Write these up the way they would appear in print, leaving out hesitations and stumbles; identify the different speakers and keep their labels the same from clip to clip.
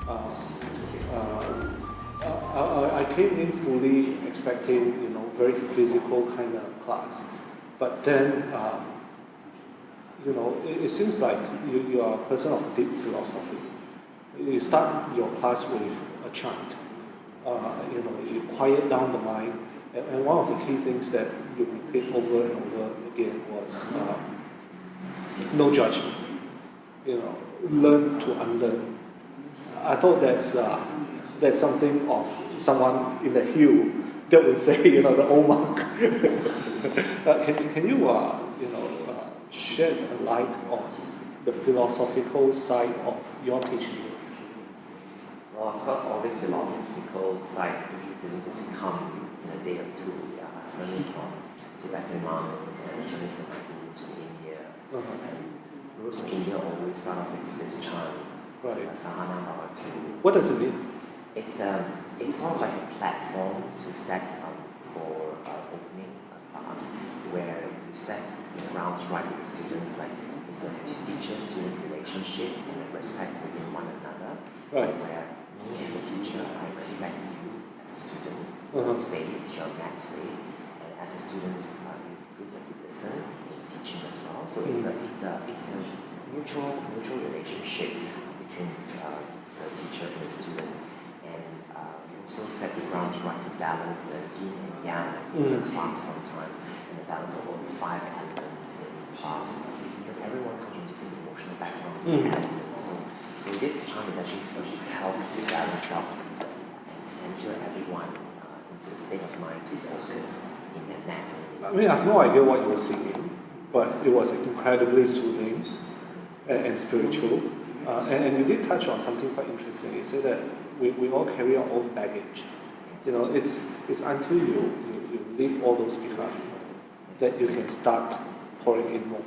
Speaker 1: Uh, I came in fully expecting, very physical kind of class, but then, it seems like you are a person of deep philosophy. You start your class with a chant. You quiet down the mind, and one of the key things that you repeat over and over again was no judgment. Learn to unlearn. I thought that's something of someone in the hill that would say, the old monk. Can you, shed a light on the philosophical side of your teaching?
Speaker 2: Well, of course, all this philosophical side didn't just come in a day or two. Yeah, I've learned it from Tibetan monks and learned from my gurus in India. And gurus in India always start off with this chant,
Speaker 1: Right.
Speaker 2: Sahana Bhavatu.
Speaker 1: What does it mean?
Speaker 2: It's sort of like a platform to set for opening a class where you set the grounds right with the students, like it's a teacher-student relationship and a respect within one another.
Speaker 1: Right.
Speaker 2: Where me as a teacher, I respect you as a student, your space, your mat space, and as a student, good that you listen in teaching as well. So it's a mutual relationship between the teacher and the student, and we also set the grounds right to balance the yin and yang in the class sometimes, and the balance of all the 5 elements in class, because everyone comes from different emotional backgrounds. So this chant is actually to help to balance out and center everyone into a state of mind to focus in their mat.
Speaker 1: I mean, I have no idea what you were singing, but it was incredibly soothing and spiritual. And you did touch on something quite interesting. You said that we all carry our own baggage. It's until you leave all those behind that you can start pouring in more.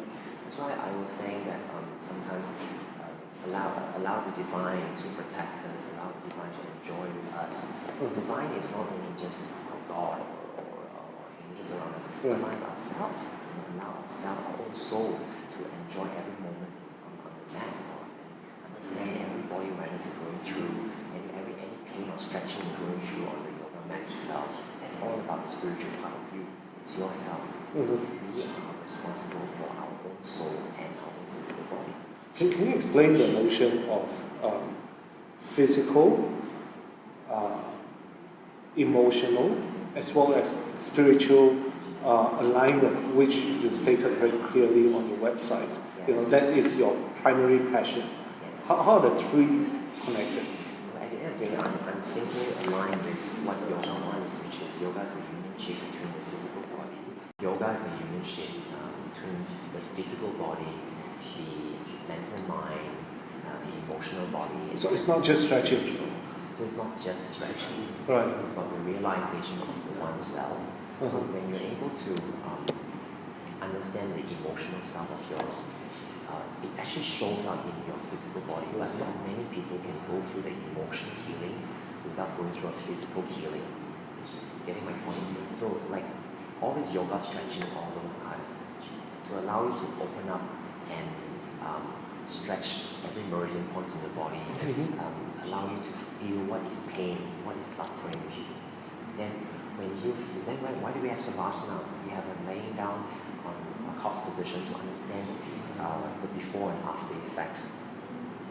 Speaker 2: That's why I was saying that sometimes allow the divine to protect us, allow the divine to enjoy with us. Divine is not only just God or angels around us. Divine is ourselves. Allow ourselves, our own soul, to enjoy every moment on the mat, and understand every body awareness you're going through, and any pain or stretching you're going through on the yoga mat itself. That's all about the spiritual part of you. It's yourself. We are responsible for our own soul and our own physical body.
Speaker 1: Can you explain the notion of physical, emotional, as well as spiritual alignment, which you stated very clearly on your website?
Speaker 2: Yes.
Speaker 1: That is your primary passion.
Speaker 2: Yes.
Speaker 1: How are the three connected?
Speaker 2: At the end of the day, I'm simply aligned with what yoga wants, which is yoga is a unionship between the physical body. Yoga is a unionship between the physical body, the mental mind, the emotional body.
Speaker 1: So it's not just stretching.
Speaker 2: So it's not just stretching.
Speaker 1: Right.
Speaker 2: It's about the realization of the oneself. So when you're able to understand the emotional self of yours, it actually shows up in your physical body. But not many people can go through the emotional healing without going through a physical healing. Getting my point? So like all this yoga stretching, all those kind of, to allow you to open up and stretch every meridian points in the body, allow you to feel what is pain, what is suffering. Then why do we have savasana? We have a laying down on a corpse position to understand the before and after effect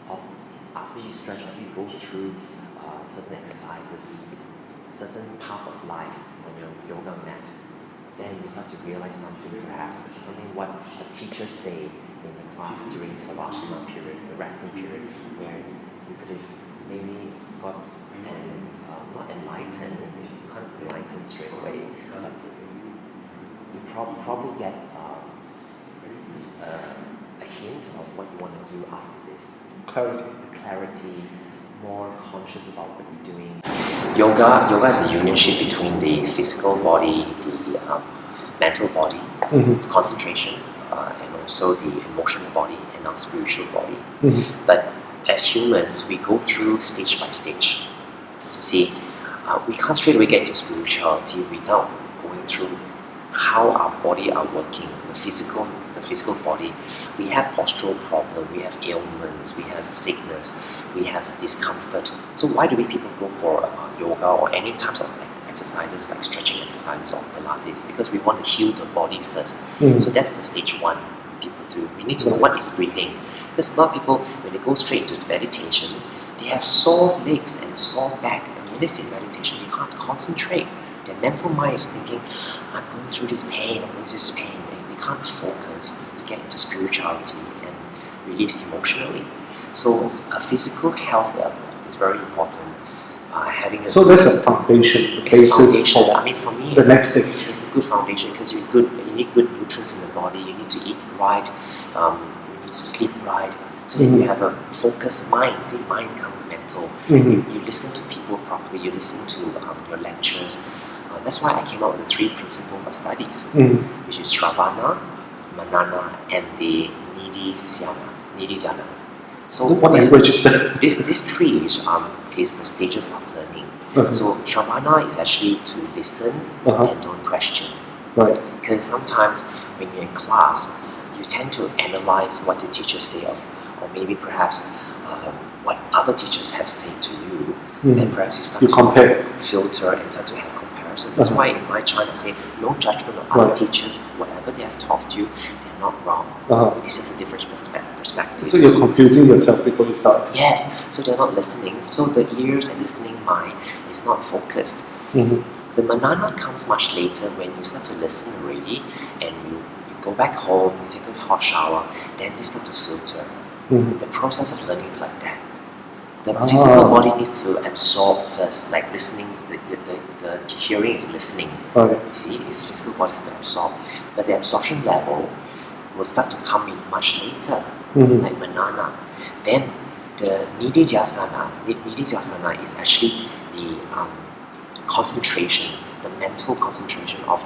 Speaker 2: of after you stretch, after you go through certain exercises, certain path of life on your yoga mat. Then you start to realize something, perhaps something what a teacher say in the class during savasana period, the resting period, where you could have maybe got not enlightened, you can't enlighten straight away, but you probably get a hint of what you want to do after this. Clarity, more conscious about what you're doing. Yoga is a unionship between the physical body, the mental body, concentration, and also the emotional body and our spiritual body. But as humans, we go through stage by stage. See, we can't straight away get into spirituality without going through how our body are working, the physical the physical body, we have postural problem, we have ailments, we have sickness, we have discomfort. So why do we people go for yoga or any types of exercises like stretching exercises or Pilates? Because we want to heal the body first. So that's the stage one people do. We need to know what is breathing. Because a lot of people, when they go straight into the meditation, they have sore legs and sore back. And when they sit in meditation, they can't concentrate. Their mental mind is thinking, I'm going through this pain, I'm going through this pain. They can't focus to get into spirituality and release emotionally. So a physical health is very important. Having
Speaker 1: So that's a foundation, the
Speaker 2: it's a
Speaker 1: basis
Speaker 2: foundation.
Speaker 1: for
Speaker 2: I mean, for me,
Speaker 1: the next stage.
Speaker 2: it's a good foundation because you need good nutrients in the body. You need to eat right. You need to sleep right. So that you have a focused mind. See, mind becomes mental. You listen to people properly. You listen to your lectures. That's why I came up with the 3 principles of studies, which is Shravana, Manana, and the Nididhyana. So
Speaker 1: What language is that?
Speaker 2: This 3 is the stages of learning. So Shravana is actually to listen and don't question.
Speaker 1: Right.
Speaker 2: Because sometimes when you're in class, you tend to analyze what the teachers say or maybe perhaps what other teachers have said to you. Then perhaps you start to
Speaker 1: compare.
Speaker 2: Filter and start to have comparison. That's why in my China I say no judgment of other teachers, whatever they have taught you, they're not wrong. It's just a different perspective.
Speaker 1: So you're confusing yourself before you start.
Speaker 2: Yes, so they're not listening. So the ears and listening mind is not focused. The manana comes much later when you start to listen already and you go back home, you take a hot shower, then you start to filter. The process of learning is like that. The physical body needs to absorb first, like listening, the hearing is listening. You see, it's physical body starts to absorb. But the absorption level will start to come in much later, like manana. Then the nididhyasana is actually the concentration, the mental concentration of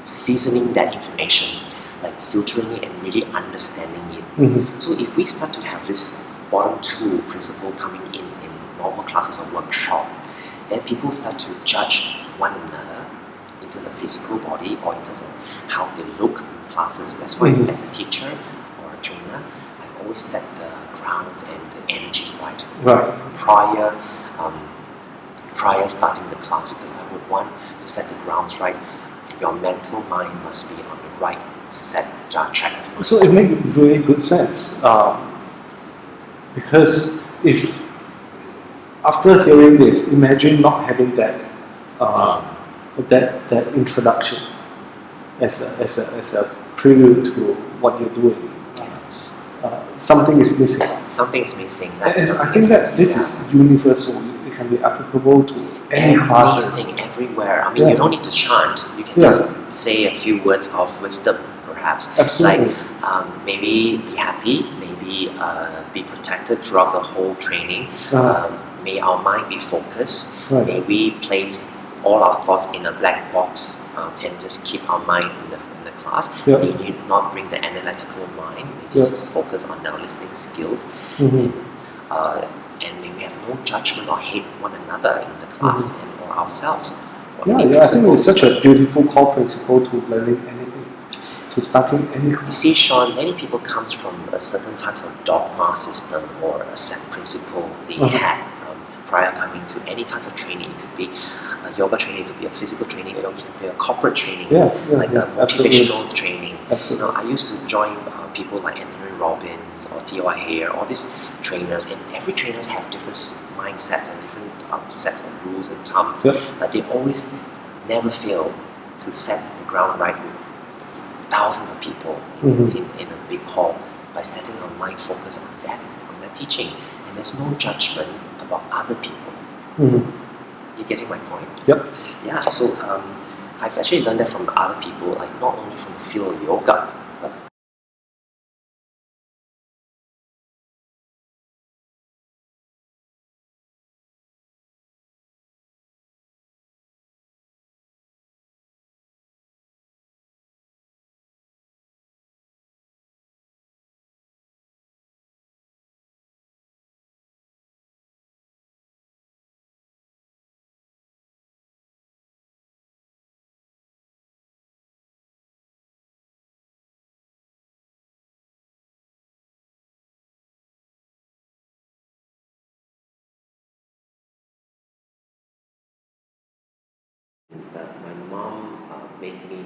Speaker 2: seasoning that information, like filtering it and really understanding it. So if we start to have this bottom 2 principle coming in normal classes or workshop, then people start to judge one another in terms of physical body or in terms of how they look in classes. That's why as a teacher or a trainer, I always set the grounds and the energy right. Prior starting the class, because I would want to set the grounds right. Your mental mind must be on the right track of mind.
Speaker 1: So it makes really good sense. Because if after hearing this, imagine not having that that introduction as a prelude to what you're doing.
Speaker 2: Yes.
Speaker 1: Something is missing.
Speaker 2: Something is missing.
Speaker 1: And I think that this is universal. It can be applicable to any classes.
Speaker 2: Anything, everywhere. I mean, you don't need to chant. You can just say a few words of wisdom, perhaps.
Speaker 1: Absolutely.
Speaker 2: Like maybe be happy, maybe be protected throughout the whole training. May our mind be focused. May we place all our thoughts in a black box and just keep our mind in the class. We need not bring the analytical mind. We just focus on our listening skills. And may we have no judgment or hate one another in the class and or ourselves.
Speaker 1: I think it's such a beautiful core principle to learning anything, to starting any class.
Speaker 2: You see, Shaun, many people comes from a certain types of dogma system or a set principle they had prior coming to any type of training. It could be a yoga training, it could be a physical training, it could be a corporate training, like a motivational training. I used to join people like Anthony Robbins or T.Y. Hare, all these trainers, and every trainers have different mindsets and different sets of rules and terms, but they always never fail to set the ground right with thousands of people in a big hall by setting our mind focus on that, on their teaching, and there's no judgment about other people. You getting my point?
Speaker 1: Yep.
Speaker 2: Yeah. So I've actually learned that from other people, like not only from the field of yoga, But my mom made me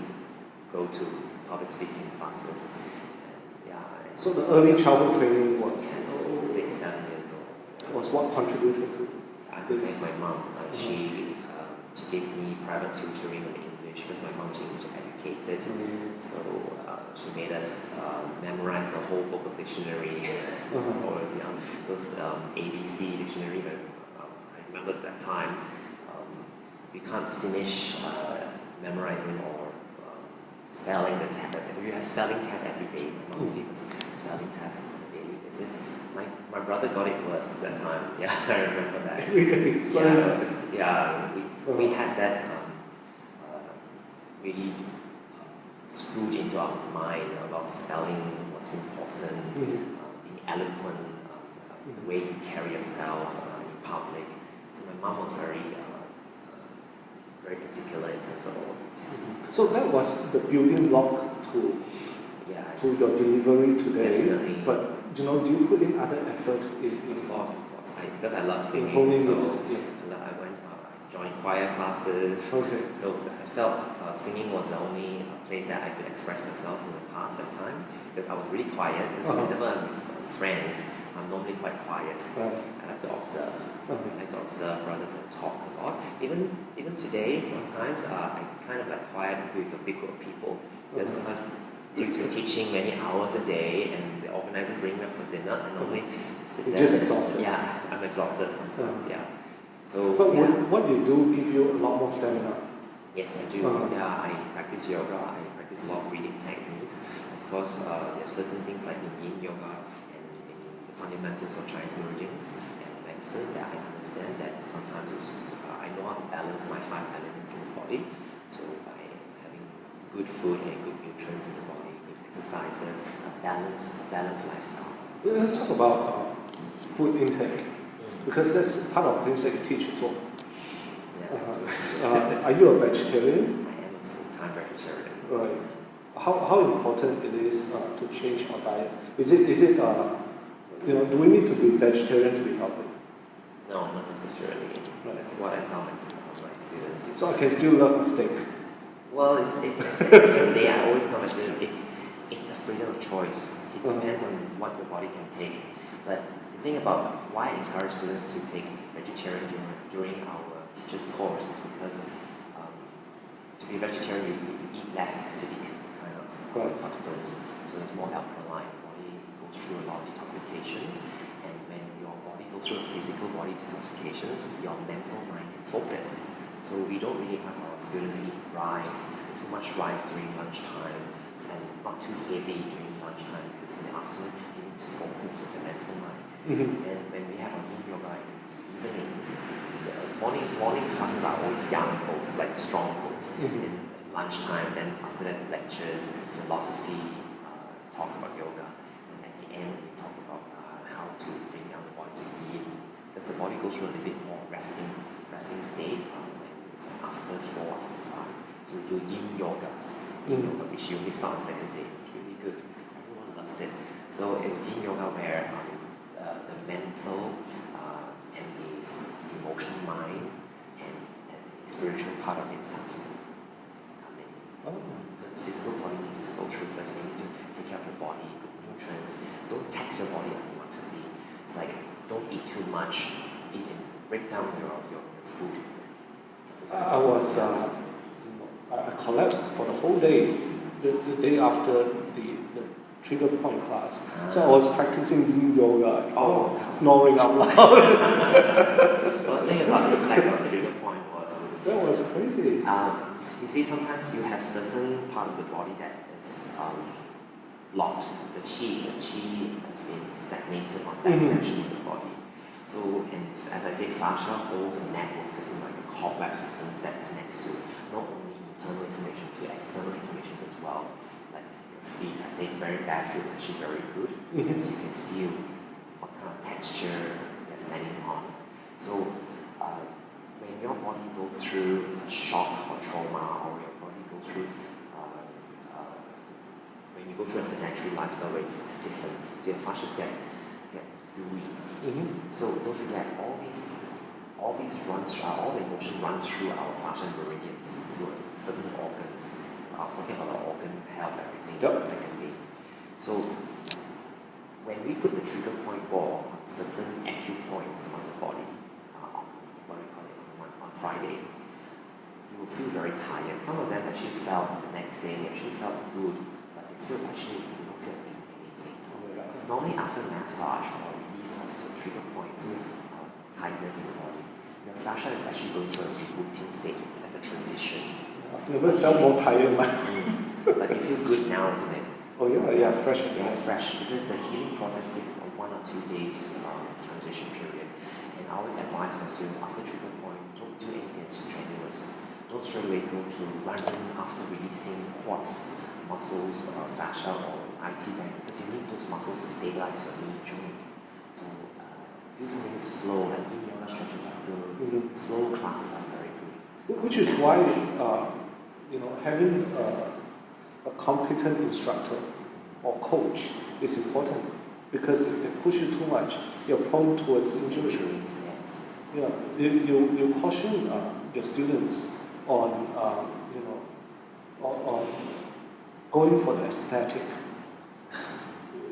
Speaker 2: go to public speaking classes. And, yeah. And
Speaker 1: So the early childhood training was
Speaker 2: yes, 6, 7 years old.
Speaker 1: was what contributed to
Speaker 2: I thank my mom. She gave me private tutoring in English because my mom's English educated. So she made us memorize the whole book of dictionary. So I was young. Those ABC dictionary. But, I remember at that time we can't finish memorizing or spelling the test. We have spelling tests every day. My mom gave us spelling tests on a daily basis. My brother got it worse that time. Yeah, I remember that. We had that really screwed into our mind about spelling was important, being eloquent, the way you carry yourself in public. So my mom was very particular in terms of all this.
Speaker 1: So that was the building block to your delivery today.
Speaker 2: Definitely.
Speaker 1: But do you put in other effort in
Speaker 2: Of course. Because I love singing. I joined choir classes.
Speaker 1: Okay.
Speaker 2: So I felt singing was the only place that I could express myself in the past at time. Because I was really quiet. Because whenever I'm with friends, I'm normally quite quiet.
Speaker 1: Right.
Speaker 2: I like to observe. I like to observe rather than talk a lot. Even today, sometimes I kind of like quiet with a big group of people. Because sometimes due to teaching many hours a day and the organizers bring me up for dinner, I normally just sit there.
Speaker 1: You're just exhausted.
Speaker 2: Yeah, I'm exhausted sometimes, yeah. So,
Speaker 1: but what you do give you a lot more stamina.
Speaker 2: Yes, I do. Yeah, I practice yoga, I practice a lot of breathing techniques. Of course, there's certain things like in yin yoga and in the fundamentals of Chinese meridians and medicines that I understand that sometimes I know how to balance my 5 elements in the body. So by having good food and good nutrients in the body, good exercises, a balanced lifestyle.
Speaker 1: Let's talk about food intake, because that's part of the things that you teach as well.
Speaker 2: Yeah.
Speaker 1: Are you a vegetarian?
Speaker 2: I am a full-time vegetarian.
Speaker 1: Right. How important it is to change our diet? Is it do we need to be vegetarian to be healthy?
Speaker 2: No, not necessarily.
Speaker 1: Right.
Speaker 2: That's what I tell my students.
Speaker 1: So I can still love my steak.
Speaker 2: Well, it's at the end of the day, I always tell my students it's a freedom of choice. It depends on what your body can take. But the thing about why I encourage students to take vegetarian during our teacher's course is because to be vegetarian, you eat less acidic kind of substance, so it's more alkaline. The body goes through a lot of detoxifications, and when your body goes through a physical body detoxifications, your mental mind can focus. So we don't really ask our students to eat too much rice during lunchtime, and not too heavy during lunchtime, because in the afternoon you need to focus the mental mind. And when we have our yin yoga in the evenings, morning classes are always yang pose, like strong pose. In lunchtime, then after that lectures, philosophy, talk about yoga, and at the end we talk about how to bring down the body to yin, because the body goes through a little bit more resting state. It's after 4, after 5. So we do yin yoga, which you missed out on the second day. It's really good. Everyone loved it. So it was yin yoga where the mental and the emotional mind and the spiritual part of it start to come in. So the physical body needs to go through first. You need to take care of your body, good nutrients. Don't tax your body unwantedly. It's like don't eat too much. Eat and break down your food.
Speaker 1: I collapsed for the whole day, the day after the trigger point class. So I was practicing yin yoga, snoring out loud.
Speaker 2: Well, the thing about the effect of trigger point was
Speaker 1: that was crazy.
Speaker 2: You see, sometimes you have certain part of the body that is locked. The chi has been stagnated on that section of the body. So, and as I said, fascia holds a network system, like a cobweb system that connects to not only internal information to external information as well. Like your feet, I say very bad feet is actually very good because you can feel what kind of texture you're standing on. So, when your body goes through a shock or trauma, or your body goes through, when you go through a sedentary lifestyle where it's stiffened, so your fascias get gooey. So don't forget, all all these all the emotion runs through our fascia meridians to certain organs. I was talking about the organ health, everything secondly. So when we put the trigger point ball on certain acupoints on the body, what do we call it, on Friday, you will feel very tired. Some of them actually felt the next day, they actually felt good, but they feel actually you don't feel like doing anything. Normally after massage or release of the trigger points, tightness in the body, your fascia is actually going through a rebooting state, like a transition.
Speaker 1: I've never felt more tired, man.
Speaker 2: But you feel good now, isn't it?
Speaker 1: Oh yeah, fresh.
Speaker 2: Yeah, fresh, because the healing process takes 1 or 2 days transition period. And I always advise my students after trigger point, don't do anything strenuous. Don't straight away go to running after releasing quads, muscles, fascia or IT band, because you need those muscles to stabilize your knee joint. So do something slow, like in yoga stretches are good. Slow classes are very good.
Speaker 1: Which is why having a competent instructor or coach is important, because if they push you too much, you're prone towards injury.
Speaker 2: Yes.
Speaker 1: Yeah, you caution your students on on going for the aesthetic.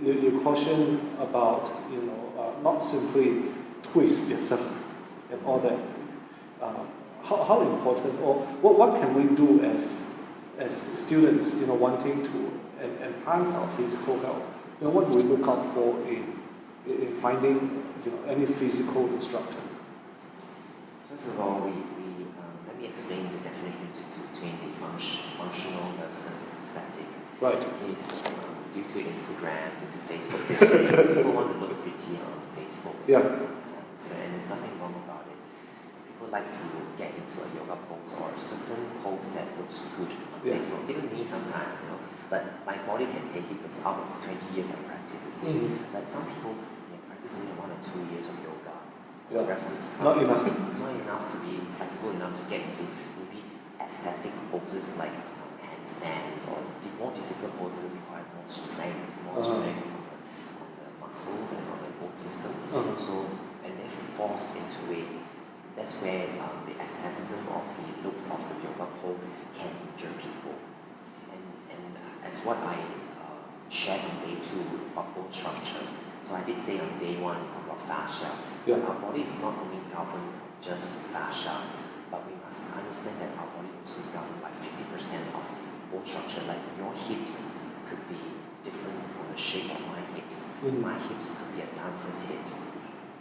Speaker 1: You caution about not simply twist yourself and all that. How important, or what can we do as students, wanting to enhance our physical health? What do we look out for in finding any physical instructor?
Speaker 2: First of all, let me explain the definition between the functional versus aesthetic.
Speaker 1: Right.
Speaker 2: Is due to Instagram, due to Facebook, people want to look pretty on Facebook.
Speaker 1: Yeah.
Speaker 2: And there's nothing wrong about it. People like to get into a yoga pose or a certain pose that looks good on Facebook. Even me sometimes, but my body can take it because out of 20 years of practice. But some people practice only 1 or 2 years of yoga.
Speaker 1: Yeah.
Speaker 2: Not
Speaker 1: enough.
Speaker 2: Not enough to be flexible enough to get into maybe aesthetic poses like handstands, or the more difficult poses require more strength on the muscles and on the bone system. So, and if it falls into it, that's where the aestheticism of the looks of the yoga pose can injure people. And as what I shared on day 2 about bone structure. So I did say on day 1 we talk about fascia.
Speaker 1: Yeah.
Speaker 2: Our body is not only governed just fascia, but we must understand that our body is also governed by 50% of bone structure. Like your hips could be different from the shape of my hips. My hips could be a dancer's hips,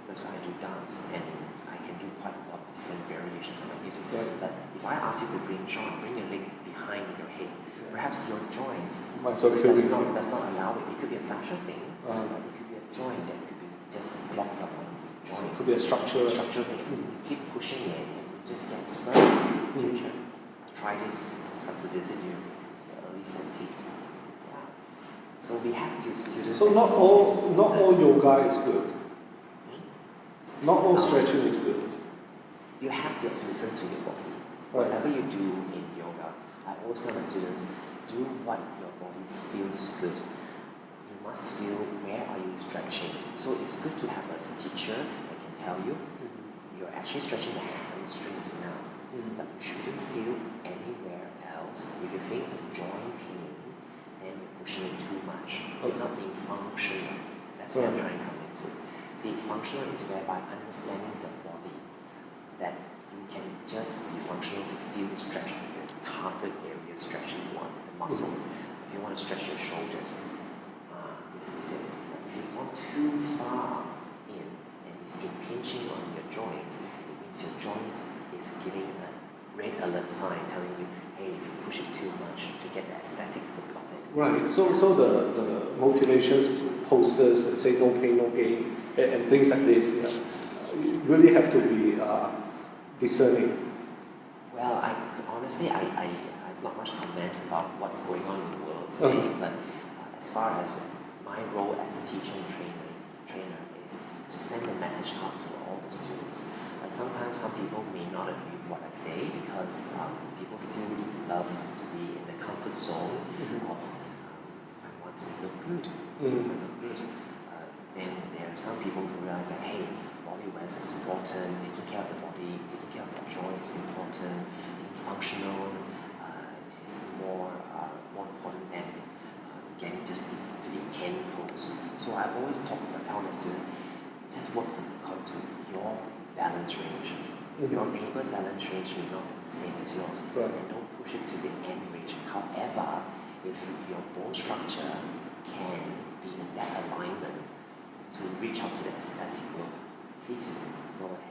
Speaker 2: because when I do dance, and I can do quite a lot of different variations on my hips.
Speaker 1: Right.
Speaker 2: But if I ask you to bring your leg behind your hip, perhaps your joints does not allow it. It could be a fascia thing, but it could be a joint that could be just blocked up on the joint.
Speaker 1: It could be a structural
Speaker 2: thing. You keep pushing it, and you just get spurs in the future. Try this. Start to visit you in the early 40s. Yeah. So we have to students.
Speaker 1: So not all yoga is good. Not all stretching is good.
Speaker 2: You have to listen to your body.
Speaker 1: Right.
Speaker 2: Whatever you do in yoga, I always tell my students, do what your body feels good. You must feel where are you stretching. So it's good to have a teacher that can tell you, you're actually stretching the hamstrings now, but you shouldn't feel anywhere else. If you feel a joint pain, then you're pushing it too much. You're not being functional. That's what I'm trying to come into. See, functional is whereby understanding the body, that you can just be functional to feel the stretch of the target area stretching you want, the muscle. If you want to stretch your shoulders, this is it. But if you go too far in and it's impinging on your joints, it means your joints is giving a red alert sign telling you, hey, if you push it too much to get the aesthetic look of it.
Speaker 1: Right. So the motivations posters that say no pain, no gain, and things like this, you really have to be discerning.
Speaker 2: Well, honestly, I have not much comment about what's going on in the world today, but as far as my role as a teacher and trainer is to send a message out to all the students. Sometimes some people may not agree with what I say, because people still love to be in the comfort zone of I want to look good. Then there are some people who realize that, hey, body rest is important, taking care of the body, taking care of the joints is important, being functional is more important than getting just to the end pose. So I always tell my students, just work according to your balance range. Your neighbor's balance range may not be the same as yours,
Speaker 1: Right.
Speaker 2: and don't push it to the end range. However, if your bone structure can be in that alignment to reach out to the aesthetic look, please go ahead.